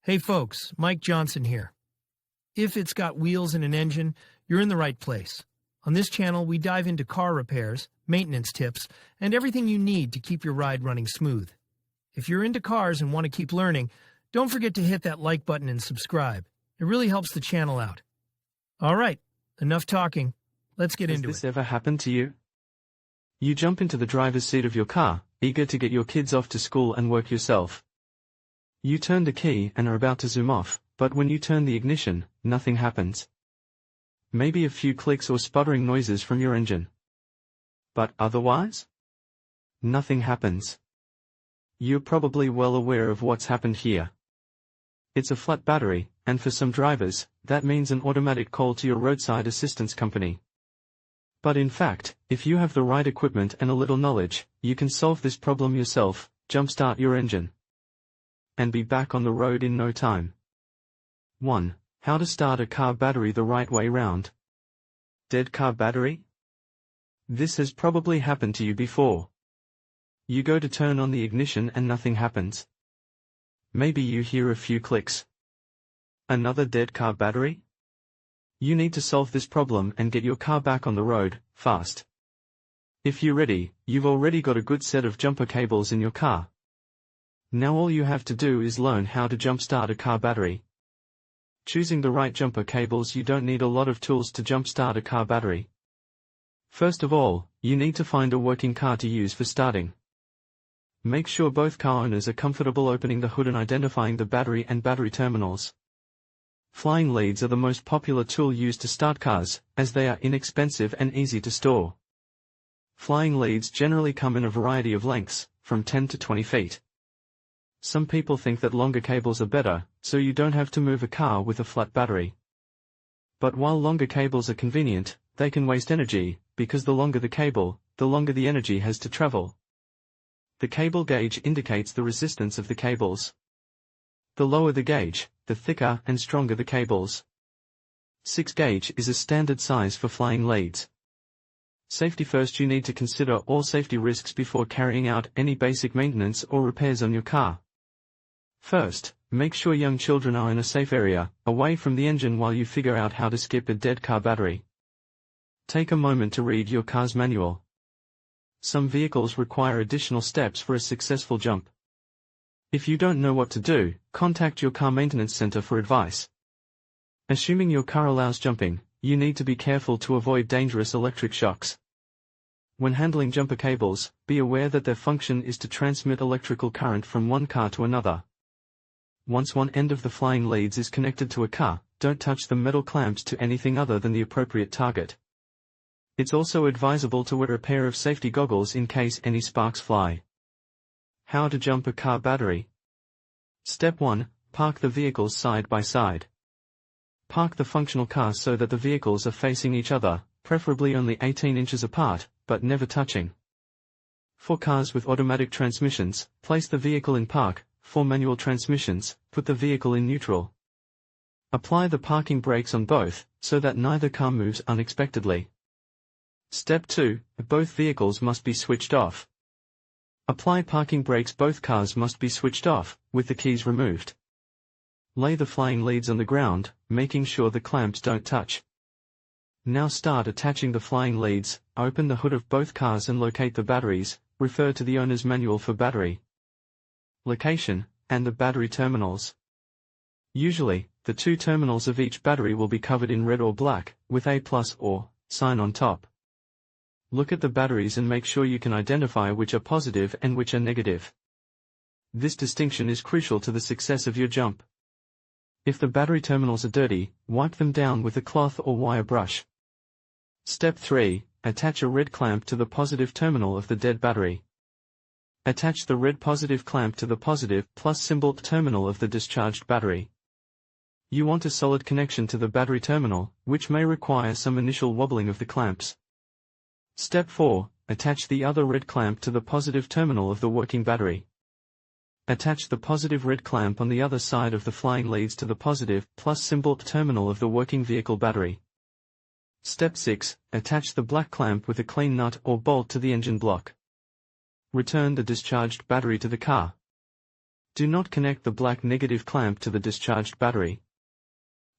Hey folks, Mike Johnson here. If it's got wheels and an engine, you're in the right place. On this channel, we dive into car repairs, maintenance tips, and everything you need to keep your ride running smooth. If you're into cars and want to keep learning, don't forget to hit that like button and subscribe. It really helps the channel out. All right, enough talking. Let's get into it. Has this ever happened to you? You jump into the driver's seat of your car, eager to get your kids off to school and work yourself. You turn the key and are about to zoom off, but when you turn the ignition, nothing happens. Maybe a few clicks or sputtering noises from your engine. But otherwise? Nothing happens. You're probably well aware of what's happened here. It's a flat battery, and for some drivers, that means an automatic call to your roadside assistance company. But in fact, if you have the right equipment and a little knowledge, you can solve this problem yourself, jumpstart your engine, and be back on the road in no time. 1. How to start a car battery the right way round. Dead car battery? This has probably happened to you before. You go to turn on the ignition and nothing happens. Maybe you hear a few clicks. Another dead car battery? You need to solve this problem and get your car back on the road, fast. If you're ready, you've already got a good set of jumper cables in your car. Now all you have to do is learn how to jumpstart a car battery. Choosing the right jumper cables. You don't need a lot of tools to jumpstart a car battery. First of all, you need to find a working car to use for starting. Make sure both car owners are comfortable opening the hood and identifying the battery and battery terminals. Flying leads are the most popular tool used to start cars, as they are inexpensive and easy to store. Flying leads generally come in a variety of lengths, from 10 to 20 feet. Some people think that longer cables are better, so you don't have to move a car with a flat battery. But while longer cables are convenient, they can waste energy, because the longer the cable, the longer the energy has to travel. The cable gauge indicates the resistance of the cables. The lower the gauge, the thicker and stronger the cables. 6 gauge is a standard size for flying leads. Safety first. You need to consider all safety risks before carrying out any basic maintenance or repairs on your car. First, make sure young children are in a safe area, away from the engine while you figure out how to skip a dead car battery. Take a moment to read your car's manual. Some vehicles require additional steps for a successful jump. If you don't know what to do, contact your car maintenance center for advice. Assuming your car allows jumping, you need to be careful to avoid dangerous electric shocks. When handling jumper cables, be aware that their function is to transmit electrical current from one car to another. Once one end of the flying leads is connected to a car, don't touch the metal clamps to anything other than the appropriate target. It's also advisable to wear a pair of safety goggles in case any sparks fly. How to jump a car battery. Step 1. Park the vehicles side by side. Park the functional car so that the vehicles are facing each other, preferably only 18 inches apart, but never touching. For cars with automatic transmissions, place the vehicle in park. For manual transmissions, put the vehicle in neutral. Apply the parking brakes on both, so that neither car moves unexpectedly. Step 2. Both vehicles must be switched off. Apply parking brakes. Both cars must be switched off, with the keys removed. Lay the flying leads on the ground, making sure the clamps don't touch. Now start attaching the flying leads. Open the hood of both cars and locate the batteries. Refer to the owner's manual for battery location, and the battery terminals. Usually, the 2 terminals of each battery will be covered in red or black, with a plus or sign on top. Look at the batteries and make sure you can identify which are positive and which are negative. This distinction is crucial to the success of your jump. If the battery terminals are dirty, wipe them down with a cloth or wire brush. Step 3. Attach a red clamp to the positive terminal of the dead battery. Attach the red positive clamp to the positive plus symbol terminal of the discharged battery. You want a solid connection to the battery terminal, which may require some initial wobbling of the clamps. Step 4. Attach the other red clamp to the positive terminal of the working battery. Attach the positive red clamp on the other side of the flying leads to the positive plus symbol terminal of the working vehicle battery. Step 6. Attach the black clamp with a clean nut or bolt to the engine block. Return the discharged battery to the car. Do not connect the black negative clamp to the discharged battery.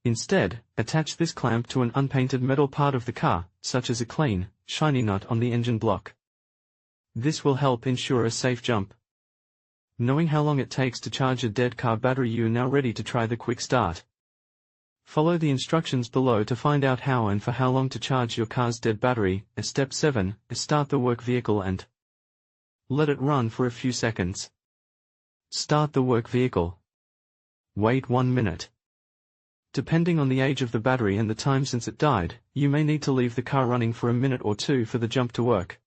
Instead, attach this clamp to an unpainted metal part of the car, such as a clean, shiny nut on the engine block. This will help ensure a safe jump. Knowing how long it takes to charge a dead car battery, you are now ready to try the quick start. Follow the instructions below to find out how and for how long to charge your car's dead battery. Step 7. Start the work vehicle and let it run for a few seconds. Start the work vehicle. Wait 1 minute. Depending on the age of the battery and the time since it died, you may need to leave the car running for a minute or two for the jump to work.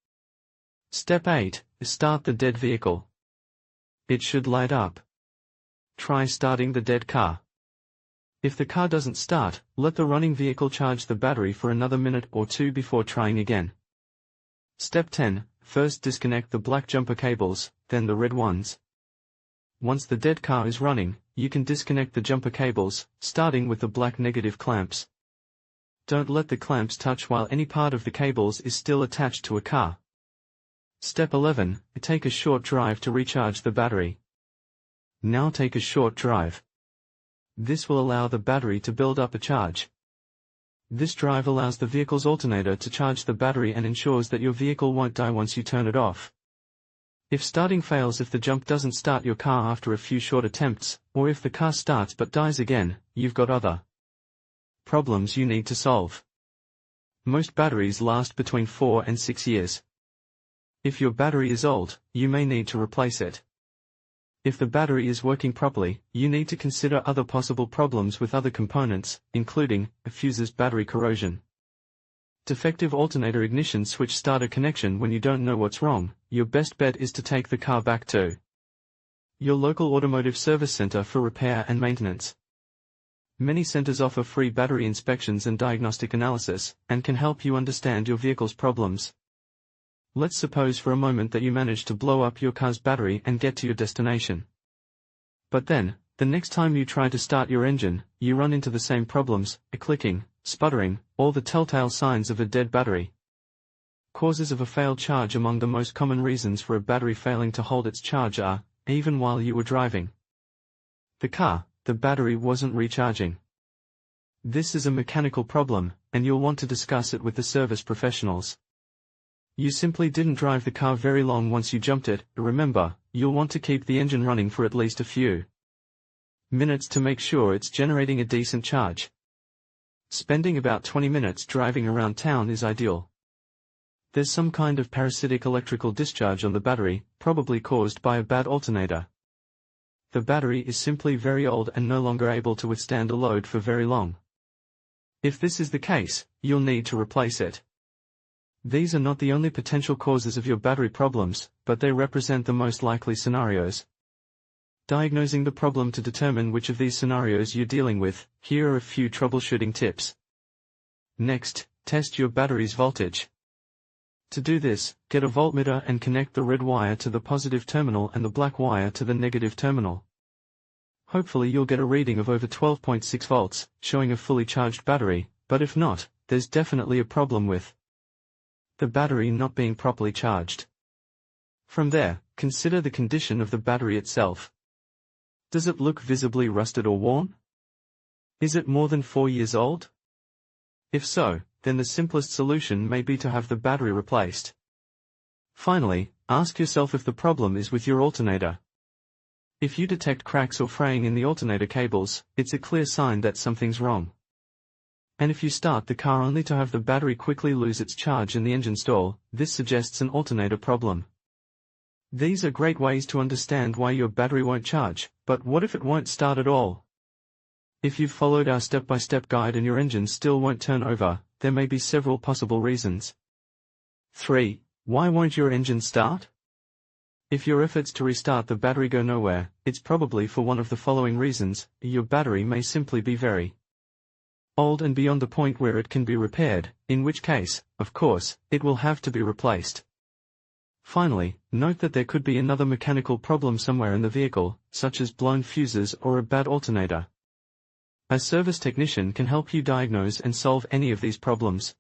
Step 8. Start the dead vehicle. It should light up. Try starting the dead car. If the car doesn't start, let the running vehicle charge the battery for another minute or two before trying again. Step 10. First disconnect the black jumper cables, then the red ones. Once the dead car is running, you can disconnect the jumper cables, starting with the black negative clamps. Don't let the clamps touch while any part of the cables is still attached to a car. Step 11. Take a short drive to recharge the battery. Now take a short drive. This will allow the battery to build up a charge. This drive allows the vehicle's alternator to charge the battery and ensures that your vehicle won't die once you turn it off. If starting fails, if the jump doesn't start your car after a few short attempts, or if the car starts but dies again, you've got other problems you need to solve. Most batteries last between 4 and 6 years. If your battery is old, you may need to replace it. If the battery is working properly, you need to consider other possible problems with other components, including fuses, battery corrosion, defective alternator, ignition switch starter connection. When you don't know what's wrong, your best bet is to take the car back to your local automotive service center for repair and maintenance. Many centers offer free battery inspections and diagnostic analysis, and can help you understand your vehicle's problems. Let's suppose for a moment that you manage to blow up your car's battery and get to your destination. But then, the next time you try to start your engine, you run into the same problems: clicking, sputtering, all the telltale signs of a dead battery. Causes of a failed charge. Among the most common reasons for a battery failing to hold its charge are, even while you were driving the battery wasn't recharging. This is a mechanical problem, and you'll want to discuss it with the service professionals. You simply didn't drive the car very long once you jumped it. Remember, you'll want to keep the engine running for at least a few minutes to make sure it's generating a decent charge. Spending about 20 minutes driving around town is ideal. There's some kind of parasitic electrical discharge on the battery, probably caused by a bad alternator. The battery is simply very old and no longer able to withstand a load for very long. If this is the case, you'll need to replace it. These are not the only potential causes of your battery problems, but they represent the most likely scenarios. Diagnosing the problem to determine which of these scenarios you're dealing with, here are a few troubleshooting tips. Next, test your battery's voltage. To do this, get a voltmeter and connect the red wire to the positive terminal and the black wire to the negative terminal. Hopefully you'll get a reading of over 12.6 volts, showing a fully charged battery, but if not, there's definitely a problem with the battery not being properly charged. From there, consider the condition of the battery itself. Does it look visibly rusted or worn? Is it more than 4 years old? If so, then the simplest solution may be to have the battery replaced. Finally, ask yourself if the problem is with your alternator. If you detect cracks or fraying in the alternator cables, it's a clear sign that something's wrong. And if you start the car only to have the battery quickly lose its charge and the engine stall, this suggests an alternator problem. These are great ways to understand why your battery won't charge, but what if it won't start at all? If you've followed our step-by-step guide and your engine still won't turn over, there may be several possible reasons. 3. Why won't your engine start? If your efforts to restart the battery go nowhere, it's probably for one of the following reasons. Your battery may simply be very old and beyond the point where it can be repaired, in which case, of course, it will have to be replaced. Finally, note that there could be another mechanical problem somewhere in the vehicle, such as blown fuses or a bad alternator. A service technician can help you diagnose and solve any of these problems.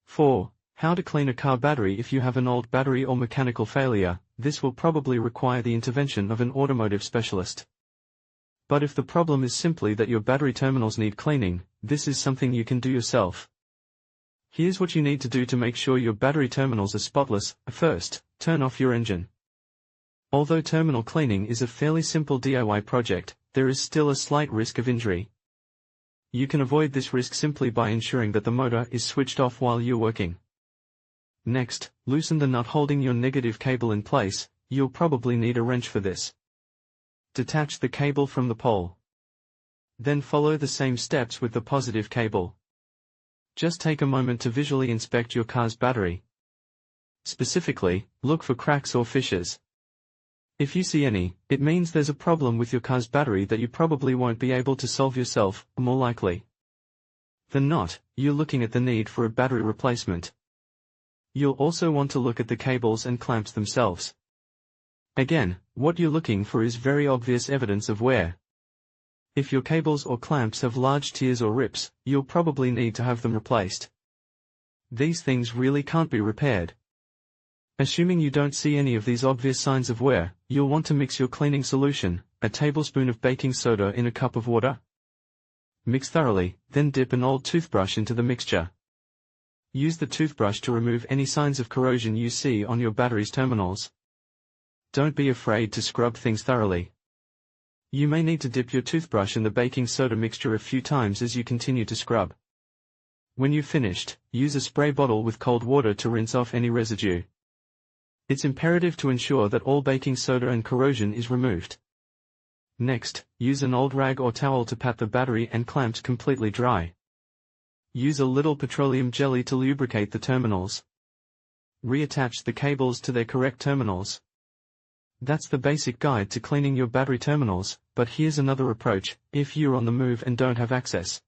4. How to clean a car battery. If you have an old battery or mechanical failure, this will probably require the intervention of an automotive specialist. But if the problem is simply that your battery terminals need cleaning, this is something you can do yourself. Here's what you need to do to make sure your battery terminals are spotless. First, turn off your engine. Although terminal cleaning is a fairly simple DIY project, there is still a slight risk of injury. You can avoid this risk simply by ensuring that the motor is switched off while you're working. Next, loosen the nut holding your negative cable in place. You'll probably need a wrench for this. Detach the cable from the pole. Then follow the same steps with the positive cable. Just take a moment to visually inspect your car's battery. Specifically, look for cracks or fissures. If you see any, it means there's a problem with your car's battery that you probably won't be able to solve yourself, more likely than not, you're looking at the need for a battery replacement. You'll also want to look at the cables and clamps themselves. Again, what you're looking for is very obvious evidence of wear. If your cables or clamps have large tears or rips, you'll probably need to have them replaced. These things really can't be repaired. Assuming you don't see any of these obvious signs of wear, you'll want to mix your cleaning solution, a tablespoon of baking soda in a cup of water. Mix thoroughly, then dip an old toothbrush into the mixture. Use the toothbrush to remove any signs of corrosion you see on your battery's terminals. Don't be afraid to scrub things thoroughly. You may need to dip your toothbrush in the baking soda mixture a few times as you continue to scrub. When you've finished, use a spray bottle with cold water to rinse off any residue. It's imperative to ensure that all baking soda and corrosion is removed. Next, use an old rag or towel to pat the battery and clamps completely dry. Use a little petroleum jelly to lubricate the terminals. Reattach the cables to their correct terminals. That's the basic guide to cleaning your battery terminals, but here's another approach. If you're on the move and don't have access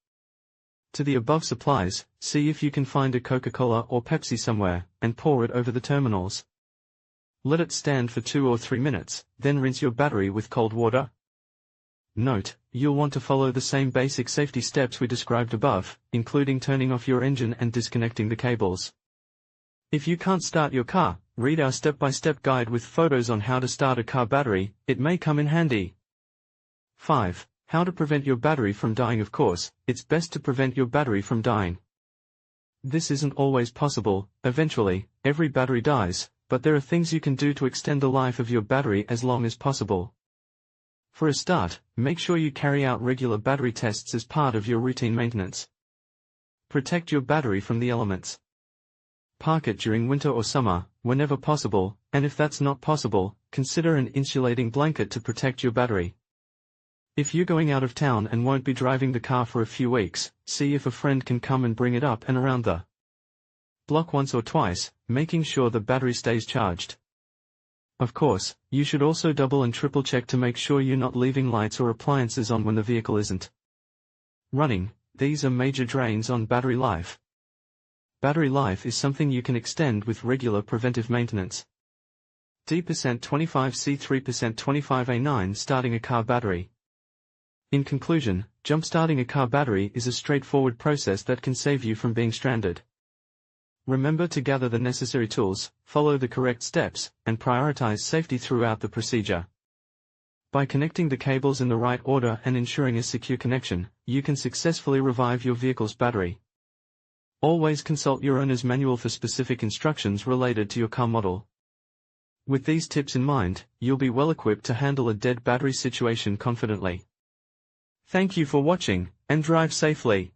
to the above supplies, see if you can find a Coca-Cola or Pepsi somewhere, and pour it over the terminals. Let it stand for 2 or 3 minutes, then rinse your battery with cold water. Note, you'll want to follow the same basic safety steps we described above, including turning off your engine and disconnecting the cables. If you can't start your car, read our step-by-step guide with photos on how to start a car battery. It may come in handy. 5. How to prevent your battery from dying. Of course, it's best to prevent your battery from dying. This isn't always possible. Eventually, every battery dies, but there are things you can do to extend the life of your battery as long as possible. For a start, make sure you carry out regular battery tests as part of your routine maintenance. Protect your battery from the elements. Park it during winter or summer, whenever possible, and if that's not possible, consider an insulating blanket to protect your battery. If you're going out of town and won't be driving the car for a few weeks, see if a friend can come and bring it up and around the block once or twice, making sure the battery stays charged. Of course, you should also double and triple check to make sure you're not leaving lights or appliances on when the vehicle isn't running. These are major drains on battery life. Battery life is something you can extend with regular preventive maintenance. D%25C3%25A9 Starting a car battery. In conclusion, jump-starting a car battery is a straightforward process that can save you from being stranded. Remember to gather the necessary tools, follow the correct steps, and prioritize safety throughout the procedure. By connecting the cables in the right order and ensuring a secure connection, you can successfully revive your vehicle's battery. Always consult your owner's manual for specific instructions related to your car model. With these tips in mind, you'll be well equipped to handle a dead battery situation confidently. Thank you for watching, and drive safely.